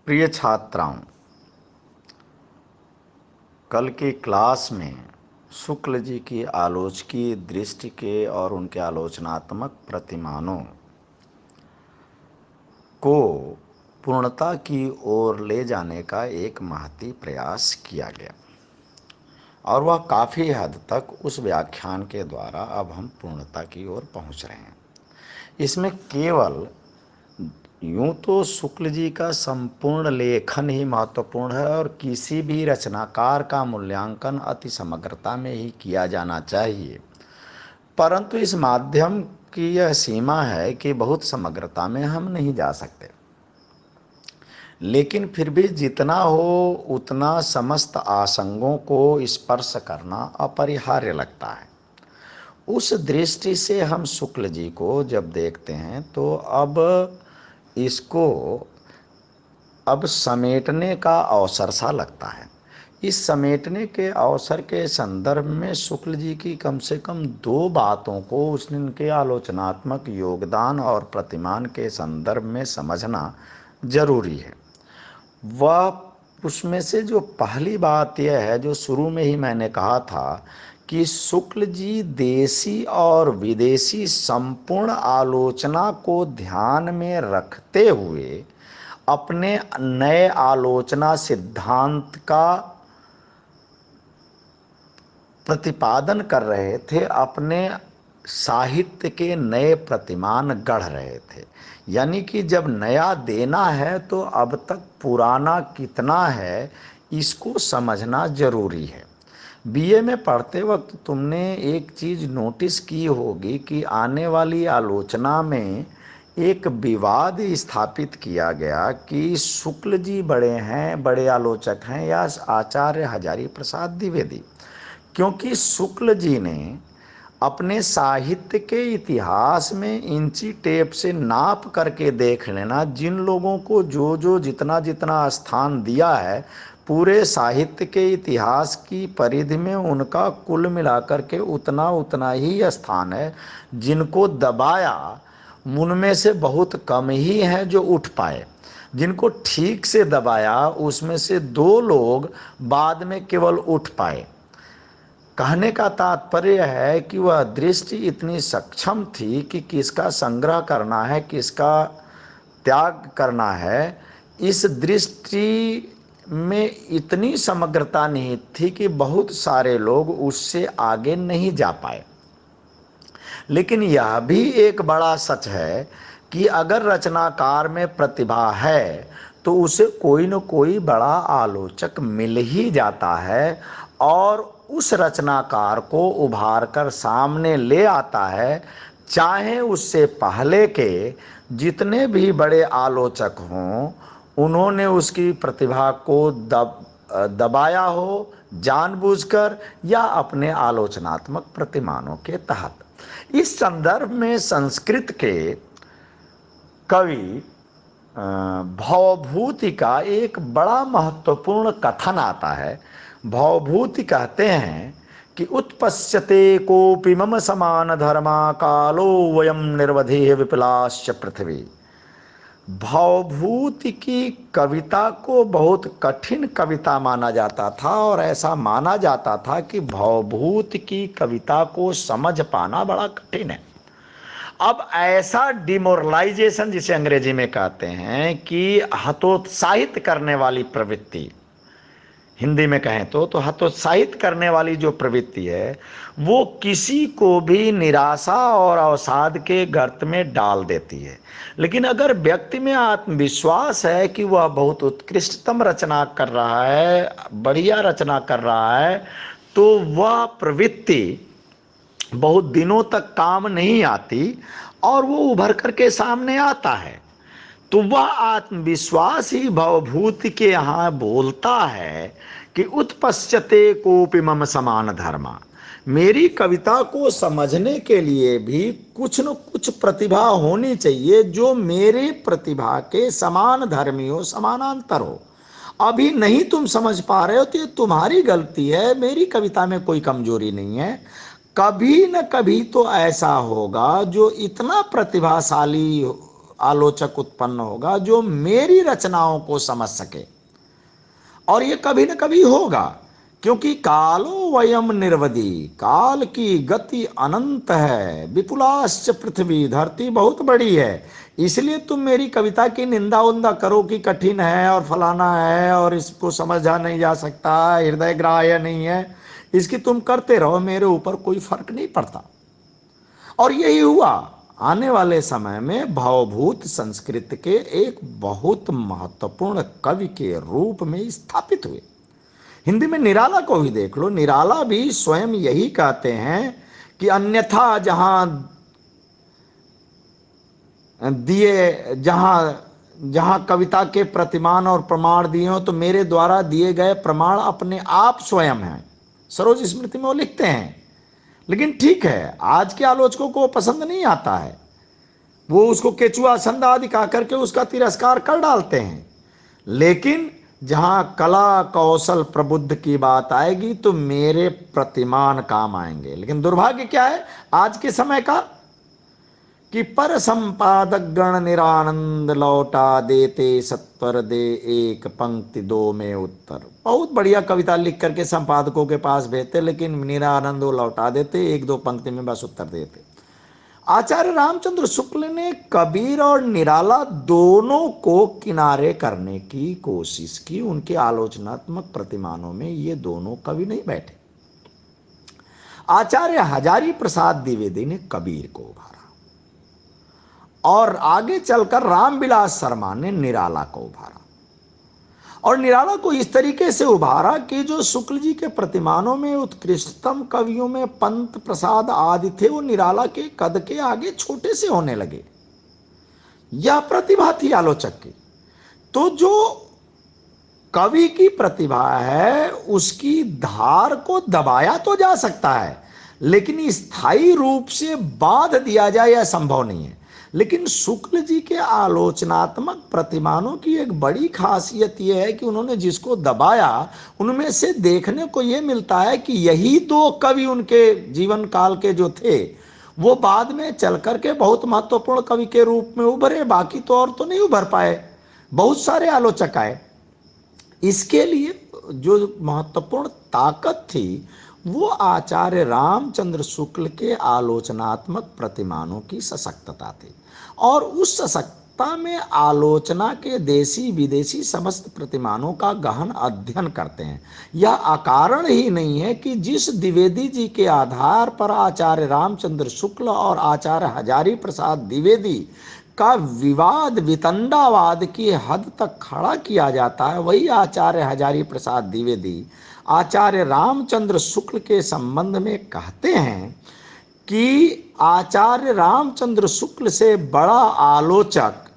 प्रिय छात्राओं, कल की क्लास में शुक्ल जी की आलोचकीय दृष्टि के और उनके आलोचनात्मक प्रतिमानों को पूर्णता की ओर ले जाने का एक महती प्रयास किया गया और वह काफ़ी हद तक उस व्याख्यान के द्वारा अब हम पूर्णता की ओर पहुंच रहे हैं। इसमें केवल यूं तो शुक्ल जी का संपूर्ण लेखन ही महत्वपूर्ण है और किसी भी रचनाकार का मूल्यांकन अति समग्रता में ही किया जाना चाहिए, परंतु इस माध्यम की यह सीमा है कि बहुत समग्रता में हम नहीं जा सकते। लेकिन फिर भी जितना हो उतना समस्त आसंगों को स्पर्श करना अपरिहार्य लगता है। उस दृष्टि से हम शुक्ल जी को जब देखते हैं तो इसको अब समेटने का अवसर सा लगता है। इस समेटने के अवसर के संदर्भ में शुक्ल जी की कम से कम दो बातों को उनके आलोचनात्मक योगदान और प्रतिमान के संदर्भ में समझना जरूरी है। वह उसमें से जो पहली बात यह है, जो शुरू में ही मैंने कहा था कि शुक्ल जी देशी और विदेशी संपूर्ण आलोचना को ध्यान में रखते हुए अपने नए आलोचना सिद्धांत का प्रतिपादन कर रहे थे, अपने साहित्य के नए प्रतिमान गढ़ रहे थे। यानी कि जब नया देना है तो अब तक पुराना कितना है इसको समझना जरूरी है। बीए में पढ़ते वक्त तुमने एक चीज नोटिस की होगी कि आने वाली आलोचना में एक विवाद स्थापित किया गया कि शुक्ल जी बड़े हैं, बड़े आलोचक हैं या आचार्य हजारी प्रसाद द्विवेदी, क्योंकि शुक्ल जी ने अपने साहित्य के इतिहास में इंची टेप से नाप करके देख लेना, जिन लोगों को जो जो जितना जितना स्थान दिया है पूरे साहित्य के इतिहास की परिधि में उनका कुल मिलाकर के उतना उतना ही स्थान है। जिनको दबाया उनमें से बहुत कम ही हैं जो उठ पाए। जिनको ठीक से दबाया उसमें से दो लोग बाद में केवल उठ पाए। कहने का तात्पर्य है कि वह दृष्टि इतनी सक्षम थी कि किसका संग्रह करना है, किसका त्याग करना है, इस दृष्टि में इतनी समग्रता निहित थी कि बहुत सारे लोग उससे आगे नहीं जा पाए। लेकिन यह भी एक बड़ा सच है कि अगर रचनाकार में प्रतिभा है तो उसे कोई न कोई बड़ा आलोचक मिल ही जाता है और उस रचनाकार को उभार कर सामने ले आता है, चाहे उससे पहले के जितने भी बड़े आलोचक हों उन्होंने उसकी प्रतिभा को दबाया हो जानबूझकर या अपने आलोचनात्मक प्रतिमानों के तहत। इस संदर्भ में संस्कृत के कवि भवभूति का एक बड़ा महत्वपूर्ण कथन आता है। भवभूति कहते हैं कि उत्पश्यते कोपि मम समान धर्मा कालो वयम निर्वधेय विपलाश्च पृथ्वी। भवभूति की कविता को बहुत कठिन कविता माना जाता था और ऐसा माना जाता था कि भवभूति की कविता को समझ पाना बड़ा कठिन है। अब ऐसा डिमोरलाइजेशन जिसे अंग्रेजी में कहते हैं कि हतोत्साहित करने वाली प्रवृत्ति, हिंदी में कहें तो हतोत्साहित करने वाली जो प्रवृत्ति है वो किसी को भी निराशा और अवसाद के गर्त में डाल देती है। लेकिन अगर व्यक्ति में आत्मविश्वास है कि वह बहुत उत्कृष्टतम रचना कर रहा है, बढ़िया रचना कर रहा है, तो वह प्रवृत्ति बहुत दिनों तक काम नहीं आती और वो उभर करके सामने आता है। तो वह आत्मविश्वास ही भवभूति के यहाँ बोलता है कि उत्पश्यते कोपि मम समान धर्मा। मेरी कविता को समझने के लिए भी कुछ न कुछ प्रतिभा होनी चाहिए जो मेरे प्रतिभा के समान धर्मी हो, समानांतर हो। अभी नहीं तुम समझ पा रहे हो तो ये तुम्हारी गलती है, मेरी कविता में कोई कमजोरी नहीं है। कभी न कभी तो ऐसा होगा जो इतना प्रतिभाशाली आलोचक उत्पन्न होगा जो मेरी रचनाओं को समझ सके। और ये कभी न कभी होगा, क्योंकि कालो वयम निर्वधि, काल की गति अनंत है। विपुलाश्च पृथ्वी, धरती बहुत बड़ी है। इसलिए तुम मेरी कविता की निंदा उंदा करो कि कठिन है और फलाना है और इसको समझा नहीं जा सकता, हृदय ग्राह्य नहीं है, इसकी तुम करते रहो, मेरे ऊपर कोई फर्क नहीं पड़ता। और यही हुआ। आने वाले समय में भावभूत संस्कृत के एक बहुत महत्वपूर्ण कवि के रूप में स्थापित हुए। हिंदी में निराला को भी देख लो, निराला भी स्वयं यही कहते हैं कि अन्यथा जहां दिए, जहां कविता के प्रतिमान और प्रमाण दिए हो, तो मेरे द्वारा दिए गए प्रमाण अपने आप स्वयं हैं। सरोज स्मृति में वो लिखते हैं। लेकिन ठीक है, आज के आलोचकों को पसंद नहीं आता है, वो उसको केचुआ संदा आदि कहा करके उसका तिरस्कार कर डालते हैं। लेकिन जहां कला कौशल प्रबुद्ध की बात आएगी तो मेरे प्रतिमान काम आएंगे। लेकिन दुर्भाग्य क्या है आज के समय का, कि पर संपादक गण निरानंद लौटा देते सत्वर दे एक पंक्ति दो में उत्तर। बहुत बढ़िया कविता लिख करके संपादकों के पास भेजते, लेकिन निरानंद वो लौटा देते, एक दो पंक्ति में बस उत्तर देते। आचार्य रामचंद्र शुक्ल ने कबीर और निराला दोनों को किनारे करने की कोशिश की। उनके आलोचनात्मक प्रतिमानों में ये दोनों कवि नहीं बैठे। आचार्य हजारी प्रसाद द्विवेदी ने कबीर को उभारा और आगे चलकर रामविलास शर्मा ने निराला को उभारा। और निराला को इस तरीके से उभारा कि जो शुक्ल जी के प्रतिमानों में उत्कृष्टतम कवियों में पंत प्रसाद आदि थे, वो निराला के कद के आगे छोटे से होने लगे। यह प्रतिभा थी आलोचक की। तो जो कवि की प्रतिभा है उसकी धार को दबाया तो जा सकता है, लेकिन स्थायी रूप से बांध दिया जाए यह संभव नहीं है। लेकिन शुक्ल जी के आलोचनात्मक प्रतिमानों की एक बड़ी खासियत यह है कि उन्होंने जिसको दबाया, उनमें से देखने को यह मिलता है कि यही दो कवि उनके जीवन काल के जो थे, वो बाद में चल करके बहुत महत्वपूर्ण कवि के रूप में उभरे। बाकी तो और तो नहीं उभर पाए, बहुत सारे आलोचक आए। इसके लिए जो महत्वपूर्ण ताकत थी वो आचार्य रामचंद्र शुक्ल के आलोचनात्मक प्रतिमानों की सशक्तता थी। और उस सशक्तता में आलोचना के देशी विदेशी समस्त प्रतिमानों का गहन अध्ययन करते हैं। यह अकारण ही नहीं है कि जिस द्विवेदी जी के आधार पर आचार्य रामचंद्र शुक्ल और आचार्य हजारी प्रसाद द्विवेदी का विवाद वितंडावाद की हद तक खड़ा किया जाता है, वही आचार्य हजारी प्रसाद द्विवेदी आचार्य रामचंद्र शुक्ल के संबंध में कहते हैं कि आचार्य रामचंद्र शुक्ल से बड़ा आलोचक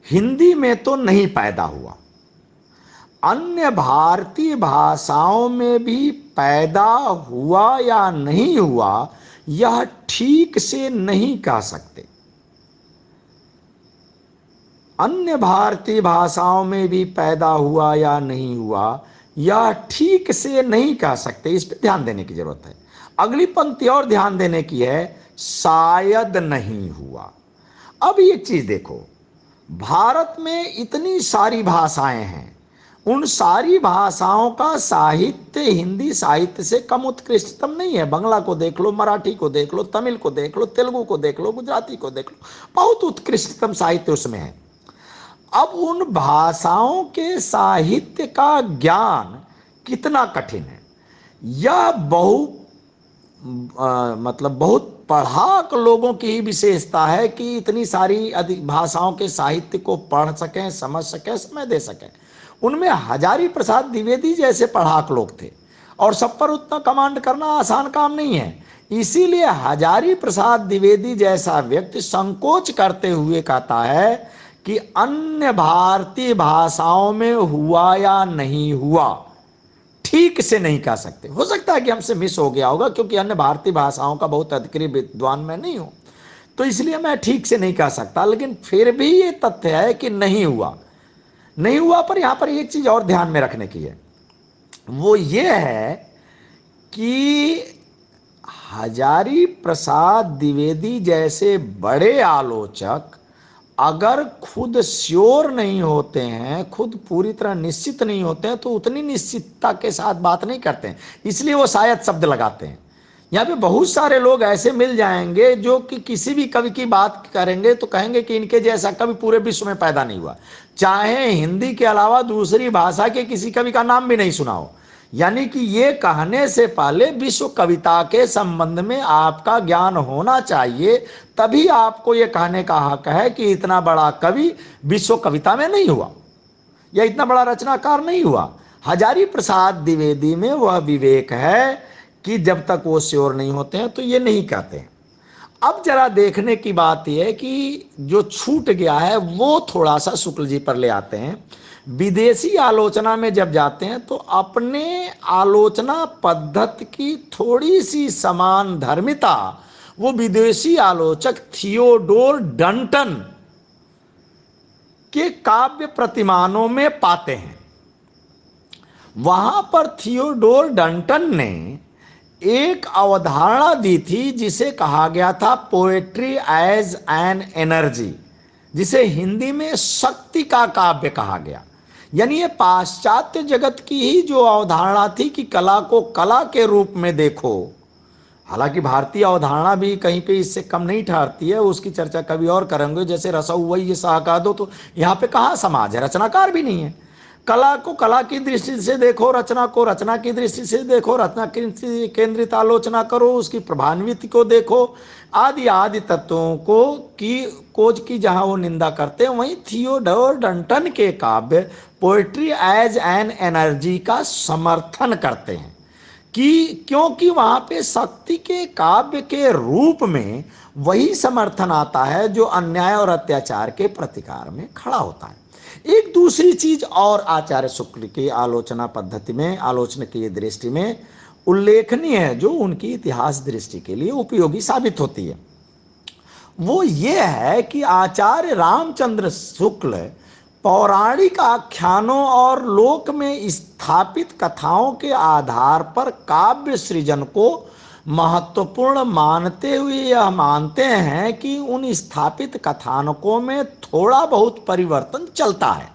हिंदी में तो नहीं पैदा हुआ, अन्य भारतीय भाषाओं में भी पैदा हुआ या नहीं हुआ यह ठीक से नहीं कह सकते। अन्य भारतीय भाषाओं में भी पैदा हुआ या नहीं हुआ यह ठीक से नहीं कह सकते। इस पर ध्यान देने की जरूरत है। अगली पंक्ति और ध्यान देने की है, शायद नहीं हुआ। अब एक चीज देखो, भारत में इतनी सारी भाषाएं हैं, उन सारी भाषाओं का साहित्य हिंदी साहित्य से कम उत्कृष्टतम नहीं है। बंगला को देख लो, मराठी को देख लो, तमिल को देख लो, तेलुगु को देख लो, गुजराती को देख लो, बहुत उत्कृष्टतम साहित्य उसमें है। अब उन भाषाओं के साहित्य का ज्ञान कितना कठिन है, यह बहुत पढ़ाक लोगों की ही विशेषता है कि इतनी सारी अधिक भाषाओं के साहित्य को पढ़ सकें, समझ सकें, समय दे सकें। उनमें हजारी प्रसाद द्विवेदी जैसे पढ़ाक लोग थे, और सब पर उतना कमांड करना आसान काम नहीं है। इसीलिए हजारी प्रसाद द्विवेदी जैसा व्यक्ति संकोच करते हुए कहता है कि अन्य भारतीय भाषाओं में हुआ या नहीं हुआ ठीक से नहीं कह सकते। हो सकता है कि हमसे मिस हो गया होगा, क्योंकि अन्य भारतीय भाषाओं का बहुत अधिकारी विद्वान मैं नहीं हूं, तो इसलिए मैं ठीक से नहीं कह सकता। लेकिन फिर भी ये तथ्य है कि नहीं हुआ। नहीं हुआ पर यहां पर एक चीज और ध्यान में रखने की है, वो ये है कि हजारी प्रसाद द्विवेदी जैसे बड़े आलोचक अगर खुद श्योर नहीं होते हैं, खुद पूरी तरह निश्चित नहीं होते हैं, तो उतनी निश्चितता के साथ बात नहीं करते हैं, इसलिए वो शायद शब्द लगाते हैं। यहाँ पे बहुत सारे लोग ऐसे मिल जाएंगे जो कि किसी भी कवि की बात करेंगे तो कहेंगे कि इनके जैसा कवि पूरे विश्व में पैदा नहीं हुआ, चाहे हिंदी के अलावा दूसरी भाषा के किसी कवि का नाम भी नहीं सुना हो। यानी कि ये कहने से पहले विश्व कविता के संबंध में आपका ज्ञान होना चाहिए, तभी आपको ये कहने का हक है कि इतना बड़ा कवि विश्व कविता में नहीं हुआ या इतना बड़ा रचनाकार नहीं हुआ। हजारी प्रसाद द्विवेदी में वह विवेक है कि जब तक वो श्योर नहीं होते हैं तो ये नहीं कहते हैं। अब जरा देखने की बात यह है कि जो छूट गया है वो थोड़ा सा शुक्ल जी पर ले आते हैं। विदेशी आलोचना में जब जाते हैं तो अपने आलोचना पद्धति की थोड़ी सी समान धर्मिता वो विदेशी आलोचक थियोडोर डंटन के काव्य प्रतिमानों में पाते हैं। वहां पर थियोडोर डंटन ने एक अवधारणा दी थी जिसे कहा गया था पोएट्री एज एन एनर्जी, जिसे हिंदी में शक्ति का काव्य कहा गया। यानी ये पाश्चात्य जगत की ही जो अवधारणा थी कि कला को कला के रूप में देखो। हालांकि भारतीय अवधारणा भी कहीं पे इससे कम नहीं ठहरती है, उसकी चर्चा कभी और करेंगे। जैसे रसौई ये साहका दो, तो यहाँ पे कहाँ समाज है, रचनाकार भी नहीं है। कला को कला की दृष्टि से देखो, रचना को रचना की दृष्टि से देखो, रचना केंद्रित आलोचना करो, उसकी प्रभान्विति को देखो, आदि आदि तत्वों को की खोज की जहां वो निंदा करते हैं, वहीं थियोडोर डंटन के काव्य पोएट्री एज एन एनर्जी का समर्थन करते हैं कि क्योंकि वहां पे शक्ति के काव्य के रूप में वही समर्थन आता है जो अन्याय और अत्याचार के प्रतिकार में खड़ा होता है। एक दूसरी चीज और आचार्य शुक्ल की आलोचना पद्धति में, आलोचना की दृष्टि में उल्लेखनीय है, जो उनकी इतिहास दृष्टि के लिए उपयोगी साबित होती है, वो ये है कि आचार्य रामचंद्र शुक्ल पौराणिक आख्यानों और लोक में स्थापित कथाओं के आधार पर काव्य सृजन को महत्वपूर्ण मानते हुए यह मानते हैं कि उन स्थापित कथानकों में थोड़ा बहुत परिवर्तन चलता है।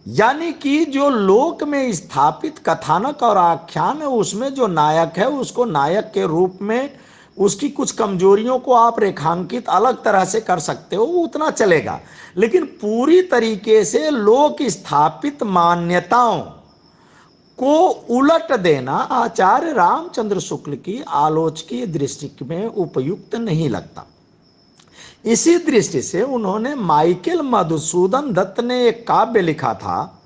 यानी कि जो लोक में स्थापित कथानक और आख्यान है उसमें जो नायक है उसको नायक के रूप में उसकी कुछ कमजोरियों को आप रेखांकित अलग तरह से कर सकते हो, उतना चलेगा। लेकिन पूरी तरीके से लोक स्थापित मान्यताओं को उलट देना आचार्य रामचंद्र शुक्ल की आलोचकीय दृष्टि में उपयुक्त नहीं लगता। इसी दृष्टि से उन्होंने माइकल मधुसूदन दत्त ने एक काव्य लिखा था,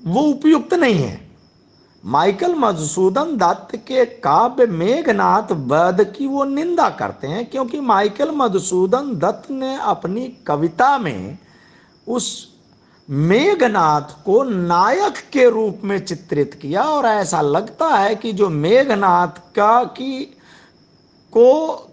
वो उपयुक्त नहीं है। माइकल मधुसूदन दत्त के काव्य मेघनाथ वध की वो निंदा करते हैं, क्योंकि माइकल मधुसूदन दत्त ने अपनी कविता में उस मेघनाथ को नायक के रूप में चित्रित किया, और ऐसा लगता है कि जो मेघनाथ का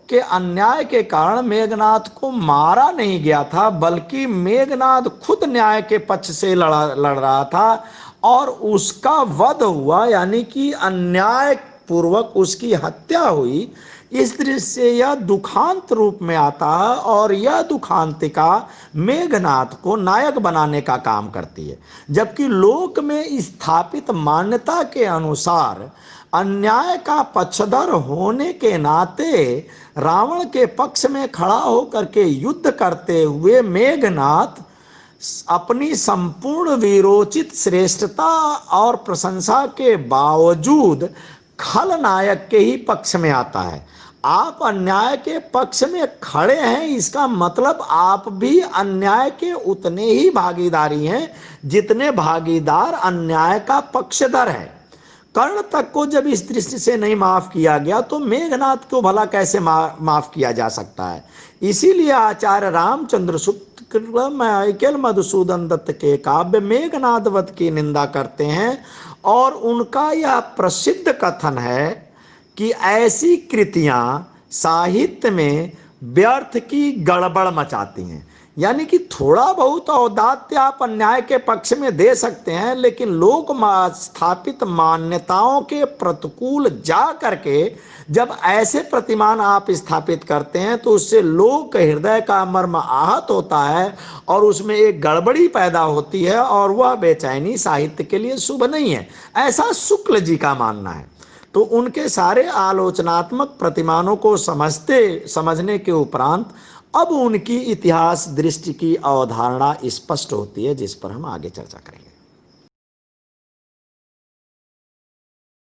के अन्याय के कारण मेघनाथ को मारा नहीं गया था, बल्कि मेघनाथ खुद न्याय के पक्ष से लड़ रहा था और उसका वध हुआ, यानी कि अन्याय पूर्वक उसकी हत्या हुई। इस दृश्य से यह दुखांत रूप में आता है और यह दुखांतिका मेघनाथ को नायक बनाने का काम करती है, जबकि लोक में स्थापित मान्यता के अनुसार अन्याय का पक्षधर होने के नाते रावण के पक्ष में खड़ा होकर के युद्ध करते हुए मेघनाथ अपनी संपूर्ण वीरोचित श्रेष्ठता और प्रशंसा के बावजूद खलनायक के ही पक्ष में आता है। आप अन्याय के पक्ष में खड़े हैं, इसका मतलब आप भी अन्याय के उतने ही भागीदारी हैं जितने भागीदार अन्याय का पक्षधर है। कर्ण तक को जब इस दृष्टि से नहीं माफ किया गया तो मेघनाथ को भला कैसे माफ किया जा सकता है। इसीलिए आचार्य रामचंद्र शुक्ल माइकल मधुसूदन दत्त के काव्य मेघनाथ वध की निंदा करते हैं, और उनका यह प्रसिद्ध कथन है कि ऐसी कृतियां साहित्य में व्यर्थ की गड़बड़ मचाती हैं। यानी कि थोड़ा बहुत औदात्य आप अन्याय के पक्ष में दे सकते हैं, लेकिन लोक स्थापित मान्यताओं के प्रतिकूल जा करके जब ऐसे प्रतिमान आप स्थापित करते हैं तो उससे लोक हृदय का मर्म आहत होता है और उसमें एक गड़बड़ी पैदा होती है और वह बेचैनी साहित्य के लिए शुभ नहीं है, ऐसा शुक्ल जी का मानना है। तो उनके सारे आलोचनात्मक प्रतिमानों को समझने के उपरांत अब उनकी इतिहास दृष्टि की अवधारणा स्पष्ट होती है, जिस पर हम आगे चर्चा करेंगे।